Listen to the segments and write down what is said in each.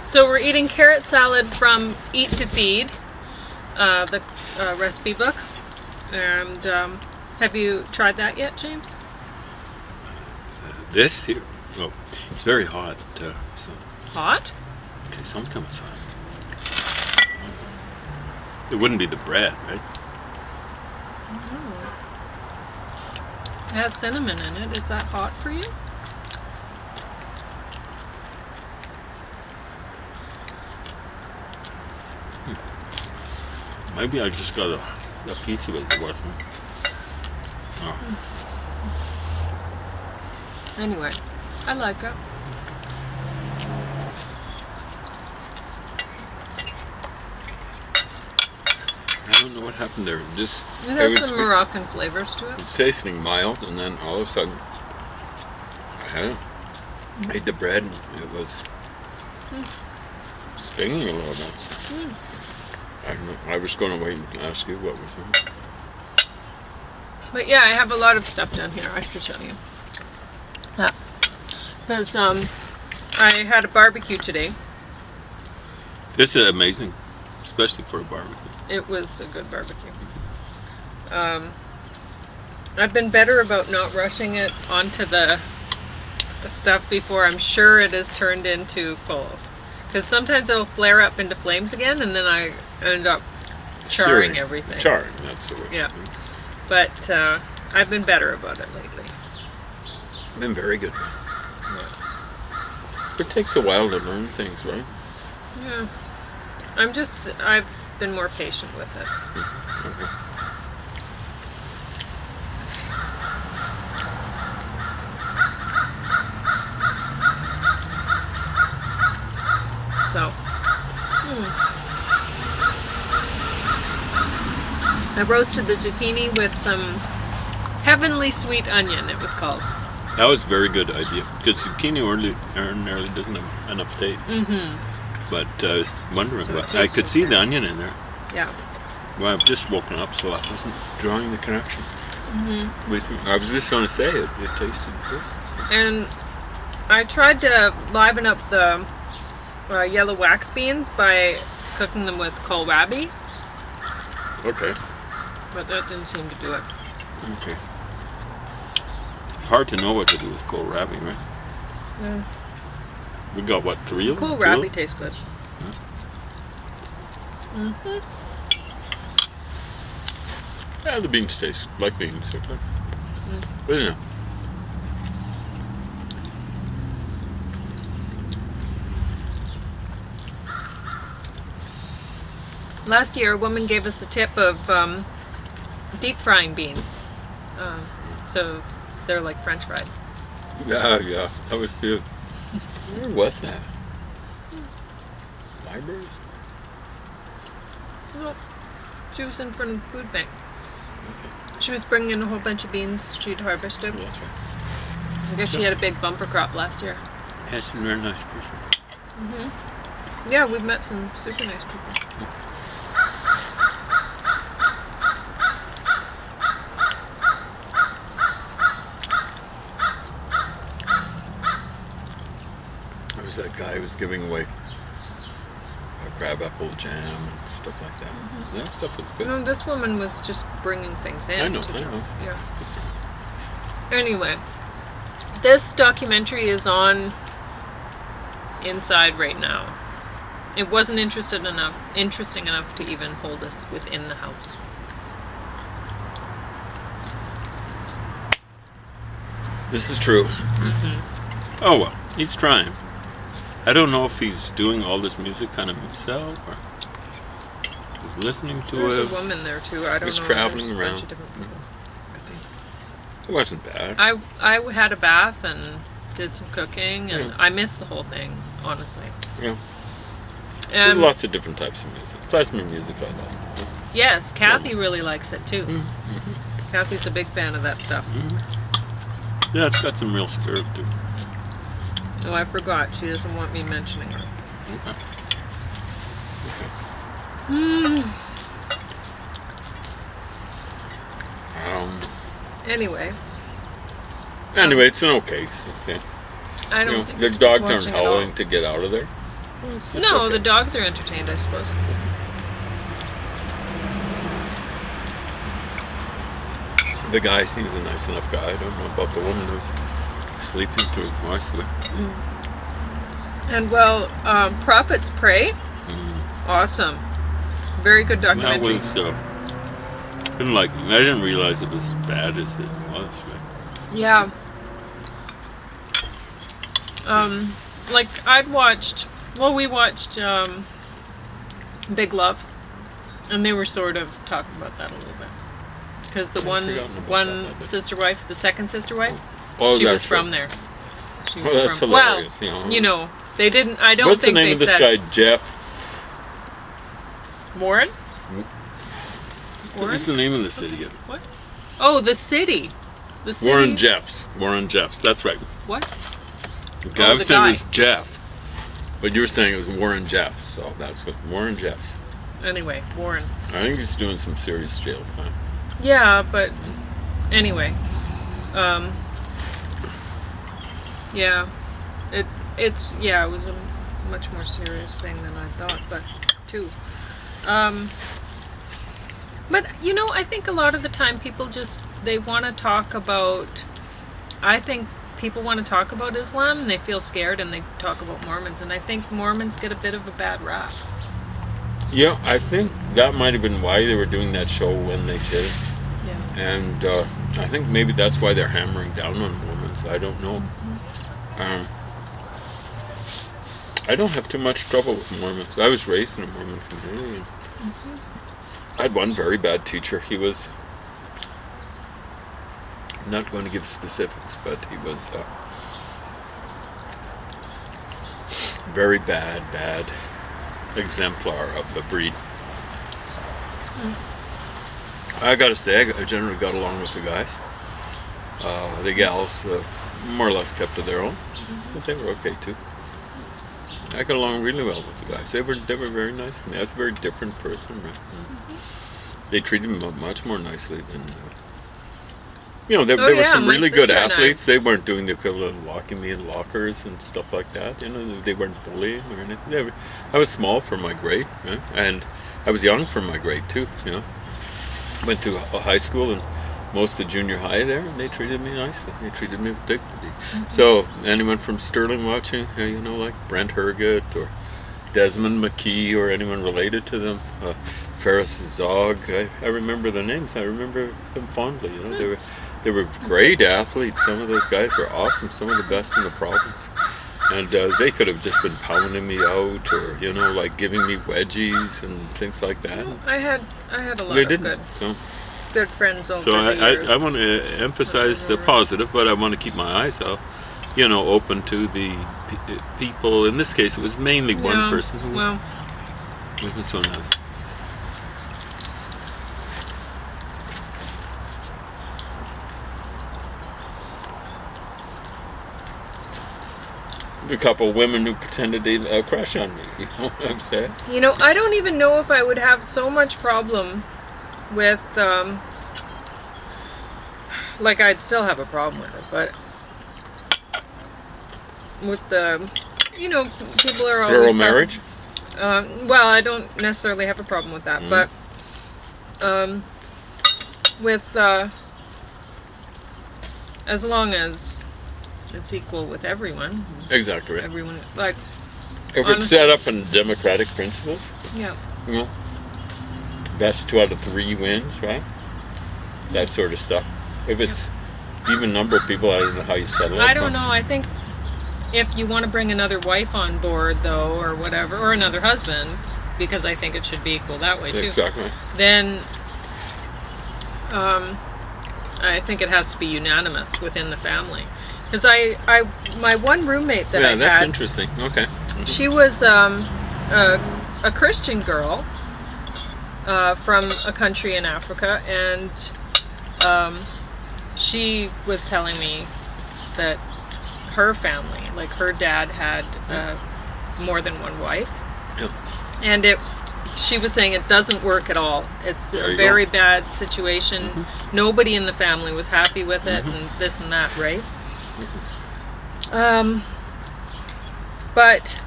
So we're eating carrot salad from Eat to Feed, the recipe book. And have you tried that yet, James? This here, oh, it's very hot. So Hot? okay, sometimes it's hot. It wouldn't be the bread, right? It has cinnamon in it. Is that hot for you? Maybe I just got a piece of it that wasn't. Oh. Anyway, I like it. I don't know what happened there. It has some Moroccan flavors to it. It's tasting mild, and then all of a sudden, I ate the bread, and it was stinging a little bit. I don't know. I was going to wait and ask you what was in it. But yeah, I have a lot of stuff down here. I should show you. Because I had a barbecue today. This is amazing, especially for a barbecue. It was a good barbecue. I've been better about not rushing it onto the stuff before I'm sure it has turned into coals. Because sometimes it'll flare up into flames again, and then I end up charring everything. Charring, that's the word. Yeah. But I've been better about it lately. Been very good. Yeah. It takes a while to learn things, right? Yeah. I've been more patient with it. Okay. So, I roasted the zucchini with some heavenly sweet onion, it was called. That was a very good idea, because zucchini ordinarily doesn't have enough taste. But I was wondering, I could see the onion in there. Yeah. Well, I've just woken up, so I wasn't drawing the connection. I was just going to say it tasted good. And I tried to liven up the yellow wax beans by cooking them with kohlrabi. Okay. But that didn't seem to do it. Okay. It's hard to know what to do with kohlrabi, right? Yeah. We got, what, 3 of them? Kohlrabi tastes good. Yeah, the beans taste like beans. But yeah. Last year, a woman gave us a tip of deep frying beans. So they're like French fries. Yeah, that was good. Where was that? Libraries? No, she was in front of the food bank. Okay. She was bringing in a whole bunch of beans she'd harvested. Well, that's right. I guess she had a big bumper crop last year. Yeah, she's a very nice person. Yeah, we've met some super nice people. There was that guy who was giving away crab apple jam and stuff like that. That stuff was good. No, this woman was just bringing things in. I know. Yeah. Anyway, this documentary is on Inside right now. It wasn't interesting enough to even hold us within the house. This is true. Oh well, he's trying. I don't know if he's doing all this music kind of himself or he's listening to it. There's a woman there too. I don't know. He's traveling There's around. A bunch of different people, I think. It wasn't bad. I had a bath and did some cooking, and I missed the whole thing, honestly. Yeah. There are lots of different types of music. Klezmer music I love. Yes, Kathy really likes it too. Kathy's a big fan of that stuff. Yeah, it's got some real spirit to it. Oh, I forgot. She doesn't want me mentioning her. Anyway, it's an okay. Okay. I don't think the it's dogs aren't watching at all. howling to get out of there. It's just No, okay. the dogs are entertained, I suppose. The guy seems a nice enough guy. I don't know about the woman who's sleeping too nicely. And well, Prophets Pray, awesome, very good That documentary. was didn't like. I didn't realize it was as bad as it was. Yeah. Like I'd watched. Well, we watched Big Love, and they were sort of talking about that a little bit, because the I'd one forgotten about one that, but- sister wife, the second sister wife, Oh, she that's was from right. there. She Oh, was that's from. hilarious. Well, you know, they didn't. I don't What's the think name they of this said guy? Jeff. Warren. What is the name of the city? Oh, the city. The city. Warren Jeffs. Warren Jeffs. That's right. What? The guy Oh, I the was saying guy. was Jeff, but you were saying it was Warren Jeffs. So that's what Warren Jeffs. Anyway, Warren. I think he's doing some serious jail time. Yeah, but anyway, yeah, it was a much more serious thing than I thought, but too. But you know, I think a lot of the time people they want to talk about. I think people want to talk about Islam and they feel scared and they talk about Mormons, and I think Mormons get a bit of a bad rap. Yeah, I think that might have been why they were doing that show when they did it. Yeah. And I think maybe that's why they're hammering down on Mormons. I don't know. I don't have too much trouble with Mormons. I was raised in a Mormon community. I had one very bad teacher. He was, I'm not going to give specifics, but he was very bad exemplar of the breed. I gotta say, I generally got along with the guys. The gals more or less kept to their own, but they were okay too. I got along really well with the guys. They were very nice to me. I was a very different person. Right? They treated me much more nicely than. There were some my really good sister and I. athletes. They weren't doing the equivalent of locking me in lockers and stuff like that. They weren't bullying or anything. I was small for my grade, right? And I was young for my grade too. Went to a high school and most of junior high there, and they treated me nicely. They treated me with dignity. So anyone from Sterling watching, like Brent Herget or Desmond McKee or anyone related to them, Ferris Zog, I remember the names. I remember them fondly. They were great athletes. Some of those guys were awesome. Some of the best in the province. And they could have just been pounding me out, or like giving me wedgies and things like that. I had a lot They of didn't. good friends over So the years. I want to emphasize the positive, but I want to keep my eyes out, open to the people. In this case, it was mainly one person who wasn't so nice. A couple of women who pretended to crush on me. You know what I'm saying? I don't even know if I would have so much problem with, like I'd still have a problem with it, but with the, people are always Plural talking- marriage? Well, I don't necessarily have a problem with that, but with, as long as it's equal with everyone. Exactly right. Everyone, like, If it's set up in democratic principles, yeah. best 2 out of 3 wins, right? That sort of stuff. If it's even number of people, I don't know how you settle it. I don't know. I think if you want to bring another wife on board, though, or whatever, or another husband, because I think it should be equal that way, too. Exactly. Then I think it has to be unanimous within the family. Because my one roommate that I had... Yeah, that's interesting. Okay. She was a Christian girl from a country in Africa, and she was telling me that her family, like her dad, had more than one wife, and she was saying it doesn't work at all. It's a very bad situation. Nobody in the family was happy with it, and this and that, right? But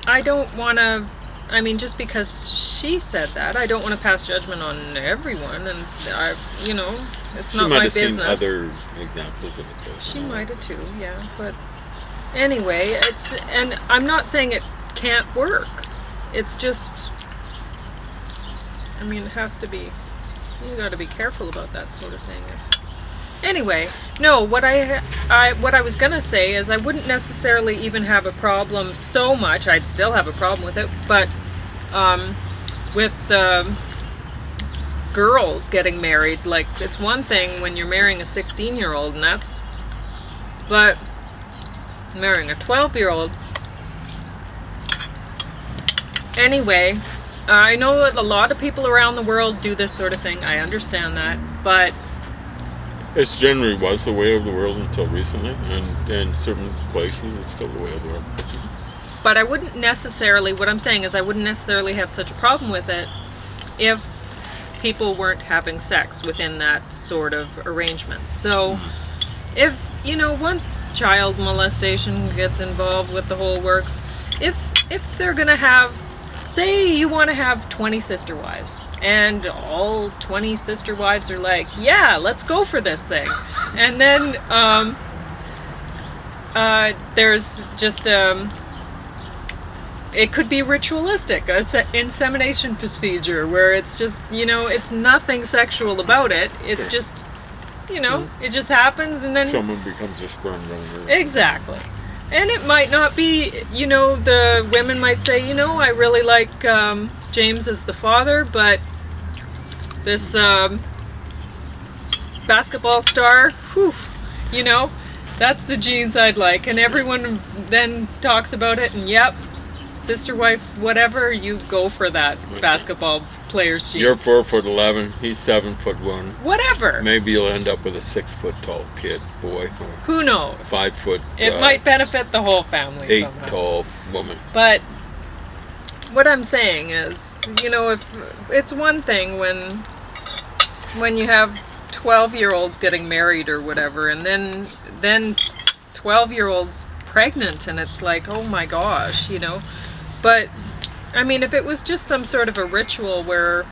I don't want to. I mean, just because she said that, I don't want to pass judgment on everyone, and it's She not might my have seen business. other examples of it. Though, She you know. might have too, yeah. But anyway, and I'm not saying it can't work. It's just, I mean, it has to be. You got to be careful about that sort of thing. Anyway, no. What I was gonna say is I wouldn't necessarily even have a problem so much. I'd still have a problem with it, but with the girls getting married, like it's one thing when you're marrying a 16-year-old, and but marrying a 12-year-old. Anyway, I know that a lot of people around the world do this sort of thing. I understand that, but It generally was the way of the world until recently, and in certain places it's still the way of the world. But I wouldn't necessarily, what I'm saying is I wouldn't necessarily have such a problem with it if people weren't having sex within that sort of arrangement. So if, once child molestation gets involved with the whole works, if they're going to have, say you want to have 20 sister wives, and all 20 sister wives are like, yeah, let's go for this thing. And then there's just it could be ritualistic, insemination procedure where it's just, it's nothing sexual about it. It's Sure. just, it just happens, and then Someone becomes a sperm donor. exactly. And it might not be, the women might say, I really like James as the father, but this basketball star, whew, that's the genes I'd like. And everyone then talks about it, and yep, sister, wife, whatever, you go for that basketball player's genes. You're 4'11", he's 7'1". Whatever. Maybe you'll end up with a 6 foot tall kid, boy, or Who knows? 5 foot. It might benefit the whole family 8 somehow. tall woman. But what I'm saying is, if it's one thing when you have 12-year-olds getting married or whatever, and then 12-year-olds pregnant, and it's like, oh my gosh, But I mean, if it was just some sort of a ritual where